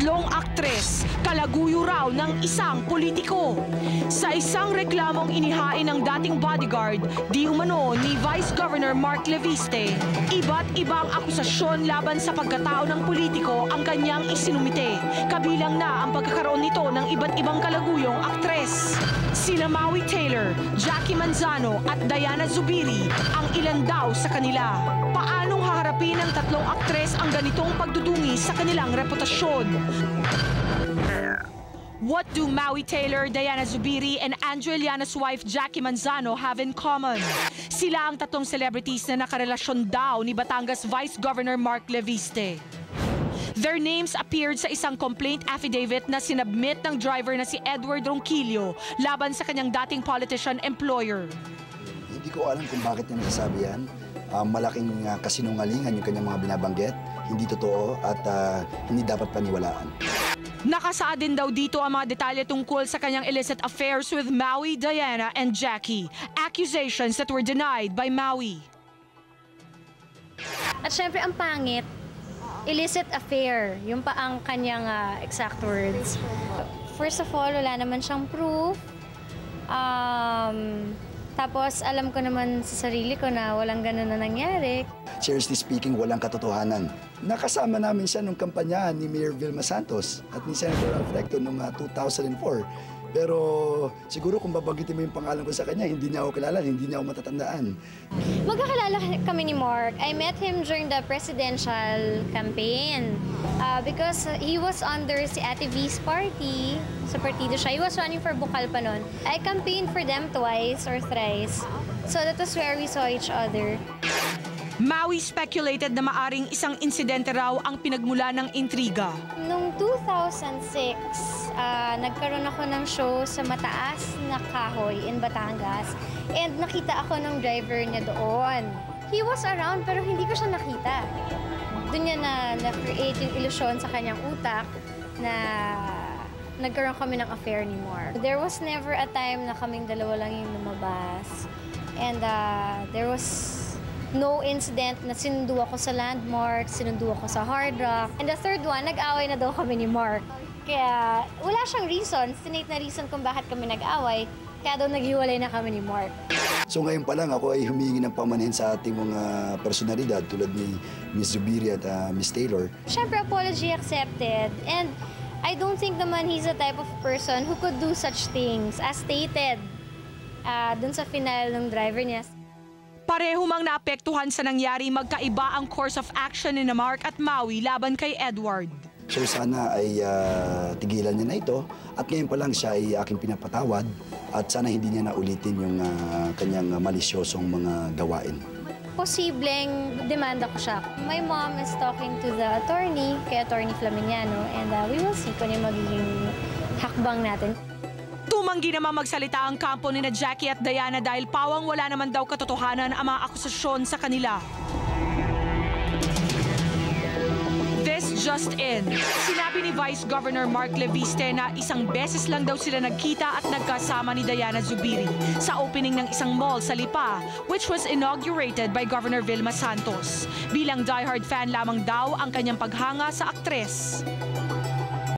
tatlong aktres, kalaguyo raw ng isang politiko. Sa isang reklamong inihain ng dating bodyguard, di umano ni Vice Governor Mark Leviste, iba't ibang akusasyon laban sa pagkatao ng politiko ang kanyang isinumite. Kabilang na ang pagkakaroon nito ng iba't ibang kalaguyong aktres. Sina Maui Taylor, Jackie Manzano at Diana Zubiri ang ilan daw sa kanila. Paanong haharapin ng tatlong aktres ang ganitong pagdudungi sa kanilang reputasyon? What do Maui Taylor, Diana Zubiri, and Andrew Iliana's wife Jackie Manzano have in common? Sila ang tatlong celebrities na nakarelasyon daw ni Batangas Vice Governor Mark Leviste. Their names appeared sa isang complaint affidavit na sinubmit ng driver na si Edward Ronquillo laban sa kanyang dating politician employer. Hindi ko alam kung bakit niya nasasabi yan. Malaking kasinungalingan yung kanyang mga binabanggit. Hindi totoo at hindi dapat paniwalaan. Nakasaad din daw dito ang mga detalye tungkol sa kanyang illicit affairs with Maui, Diana, and Jackie. Accusations that were denied by Maui. At syempre, ang pangit, illicit affair. Yung pa ang kanyang exact words. First of all, wala naman siyang proof. Tapos, alam ko naman sa sarili ko na walang ganun na nangyari. Seriously speaking, walang katotohanan. Nakasama namin siya nung kampanya ni Mayor Vilma Santos at ni Senator Alfrecto noong 2004. Pero siguro kung babanggitin mo yung pangalan ko sa kanya, hindi niya ako kilala, hindi niya ako matatandaan. Magkakilala kami ni Mark. I met him during the presidential campaign because he was under si Ate V's party. Sa partido siya. He was running for Bukal pa noon. I campaigned for them twice or thrice. So that was where we saw each other. Maui speculated na maaring isang insidente raw ang pinagmula ng intriga. Noong 2006, nagkaroon ako ng show sa mataas na kahoy in Batangas. And nakita ako ng driver niya doon. He was around pero hindi ko siya nakita. Doon niya na-create yung ilusyon sa kanyang utak na nagkaroon kami ng affair ni Mark. There was never a time na kaming dalawa lang yung lumabas. And there was no incident na sinundo ako sa Landmark, sinundo ako sa Hard Rock. And the third one, nag-away na daw kami ni Mark. Kaya wala siyang reason, stinate na reason kung bakit kami nag-away. Kaya daw naghiwalay na kami ni Mark. So ngayon pa lang ako ay humingi ng pamanhin sa ating mga personalidad tulad ni Ms. Zubiri at Ms. Taylor. Siyempre, apology accepted. And I don't think naman he's the type of person who could do such things as stated dun sa final ng driver niya. Pareho mang naapektuhan sa nangyari, magkaiba ang course of action ni Mark at Maui laban kay Edward. So sana ay tigilan niya na ito at ngayon pa lang siya ay aking pinapatawad at sana hindi niya na ulitin yung kanyang malisyosong mga gawain. Posibleng demanda ko siya. My mom is talking to the attorney, kay Attorney Flaminiano, and we will see kung yung magiging hakbang natin. Tumanggi naman magsalita ang kampo ni na Jackie at Diana dahil pawang wala naman daw katotohanan ang mga akusasyon sa kanila. This just in. Sinabi ni Vice Governor Mark Leviste na isang beses lang daw sila nagkita at nagkasama ni Diana Zubiri sa opening ng isang mall sa Lipa, which was inaugurated by Governor Vilma Santos. Bilang diehard fan lamang daw ang kanyang paghanga sa aktres.